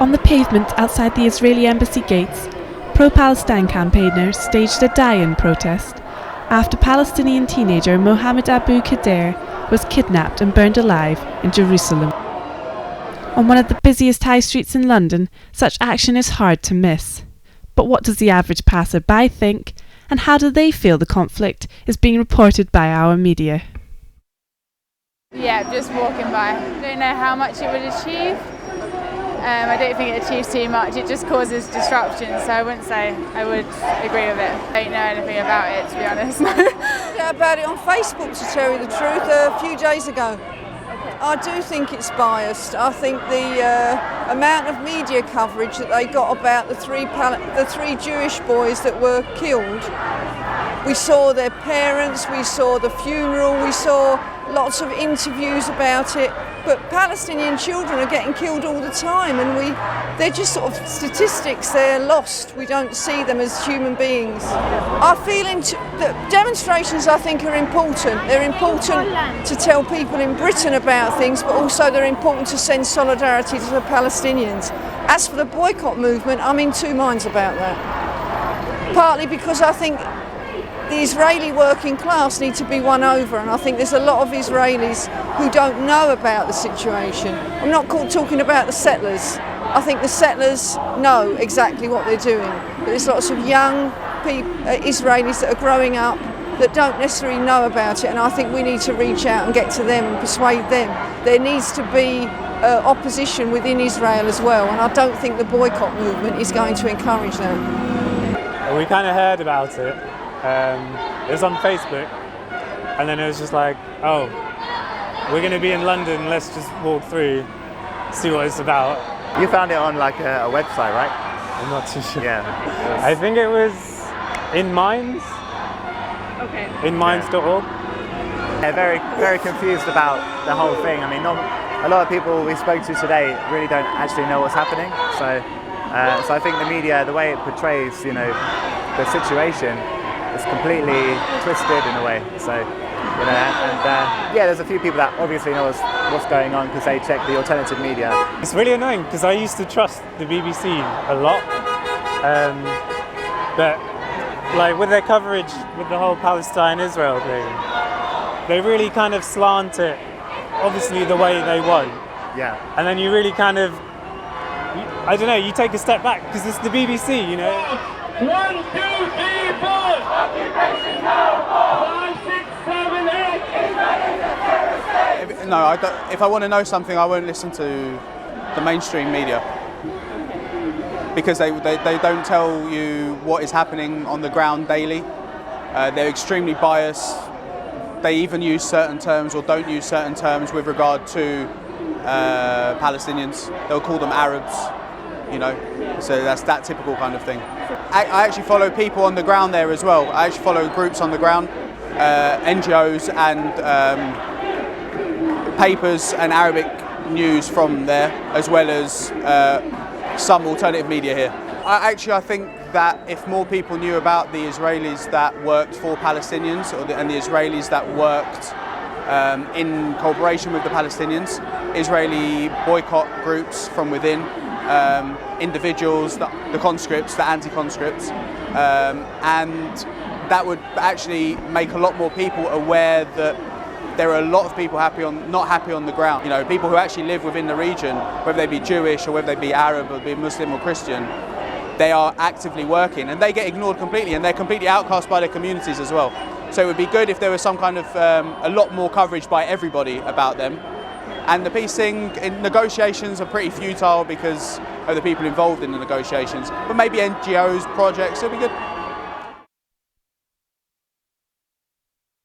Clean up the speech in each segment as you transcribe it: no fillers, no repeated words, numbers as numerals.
On the pavement outside the Israeli embassy gates, pro-Palestine campaigners staged a die-in protest after Palestinian teenager Mohammed Abu Kader was kidnapped and burned alive in Jerusalem. On one of the busiest high streets in London, such action is hard to miss. But what does the average passer-by think, and how do they feel the conflict is being reported by our media? Yeah, just walking by. I don't know how much it would achieve. I don't think it achieves too much. It just causes disruption, so I wouldn't say I would agree with it. I don't know anything about it, to be honest. I heard about it on Facebook, to tell you the truth, a few days ago. I do think it's biased. I think the amount of media coverage that they got about the three Jewish boys that were killed. We saw their parents, we saw the funeral, we saw lots of interviews about it. But Palestinian children are getting killed all the time, and they're just sort of statistics, they're lost. We don't see them as human beings. Our feeling that demonstrations, I think, are important. They're important to tell people in Britain about things, but also they're important to send solidarity to the Palestinians. As for the boycott movement, I'm in two minds about that. Partly because I think the Israeli working class need to be won over, and I think there's a lot of Israelis who don't know about the situation. I'm not talking about the settlers. I think the settlers know exactly what they're doing, but there's lots of young Israelis that are growing up that don't necessarily know about it, and I think we need to reach out and get to them and persuade them. There needs to be opposition within Israel as well, and I don't think the boycott movement is going to encourage that. We kind of heard about it. It was on Facebook, and then it was just like, oh, we're going to be in London, let's just walk through, see what it's about. You found it on like a website, right? I'm not too sure. Yeah. I think it was in Minds. Okay. In Minds.org. Yeah, very, very confused about the whole thing. I mean, a lot of people we spoke to today really don't actually know what's happening. So I think the media, the way it portrays, the situation, it's completely twisted in a way. So, there's a few people that obviously know what's going on because they check the alternative media. It's really annoying because I used to trust the BBC a lot, but like with their coverage with the whole Palestine-Israel thing, they really kind of slant it, obviously the way they want. Yeah. And then you really kind of, I don't know, you take a step back because it's the BBC, 1, 2, 3, 4. Occupation no more. 5, 6, 7, 8. No, I don't, if I want to know something, I won't listen to the mainstream media because they don't tell you what is happening on the ground daily. They're extremely biased. They even use certain terms or don't use certain terms with regard to Palestinians. They'll call them Arabs, so that's that typical kind of thing. I actually follow people on the ground there as well. I actually follow groups on the ground, NGOs and papers and Arabic news from there, as well as some alternative media here. I think that if more people knew about the Israelis that worked for Palestinians and the Israelis that worked in cooperation with the Palestinians, Israeli boycott groups from within, individuals, the conscripts, the anti-conscripts, and that would actually make a lot more people aware that there are a lot of people not happy on the ground. People who actually live within the region, whether they be Jewish or whether they be Arab or be Muslim or Christian, they are actively working and they get ignored completely, and they're completely outcast by their communities as well. So it would be good if there was some kind of a lot more coverage by everybody about them. And the peace thing, negotiations are pretty futile because of the people involved in the negotiations. But maybe NGOs, projects, it'll be good.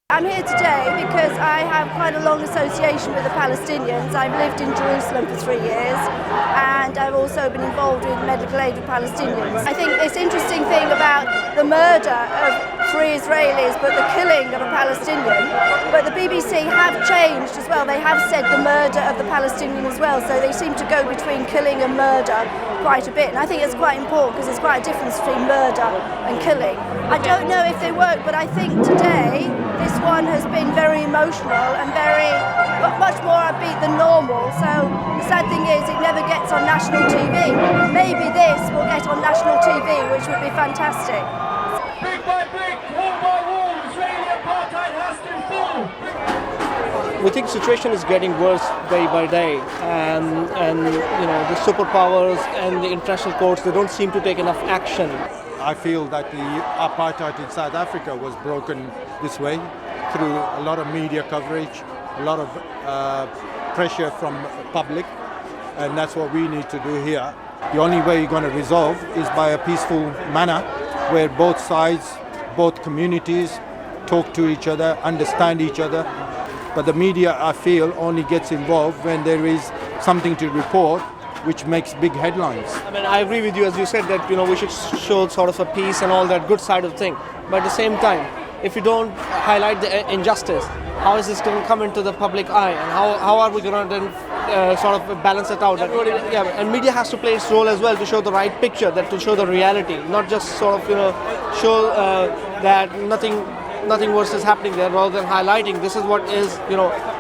I'm here today because I have quite a long association with the Palestinians. I've lived in Jerusalem for 3 years, and I've also been involved with medical aid for Palestinians. I think this interesting thing about the murder of free Israelis, but the killing of a Palestinian. But the BBC have changed as well. They have said the murder of the Palestinian as well, so they seem to go between killing and murder quite a bit. And I think it's quite important because there's quite a difference between murder and killing. I don't know if they work, but I think today this one has been very emotional and much more upbeat than normal. So the sad thing is it never gets on national TV. Maybe this will get on national TV, which would be fantastic. Brick by brick, wall by wall, Israeli apartheid has to fall. We think the situation is getting worse day by day, and the superpowers and the international courts, they don't seem to take enough action. I feel that the apartheid in South Africa was broken this way through a lot of media coverage, a lot of pressure from public, and that's what we need to do here. The only way you're going to resolve is by a peaceful manner where both sides, both communities talk to each other, understand each other. But the media, I feel, only gets involved when there is something to report which makes big headlines. I mean, I agree with you, as you said, that we should show sort of a peace and all that good side of thing. But at the same time, if you don't highlight the injustice, how is this going to come into the public eye, and how are we going to then sort of balance it out? And media has to play its role as well to show the right picture, that to show the reality, not just sort of show that nothing worse is happening there, rather than highlighting this is what is,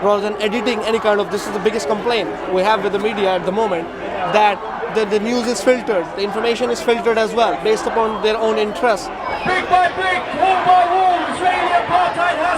rather than editing any kind of. This is the biggest complaint we have with the media at the moment, that the news is filtered, the information is filtered as well, based upon their own interests. Brick by brick, wall by wall, Israeli apartheid has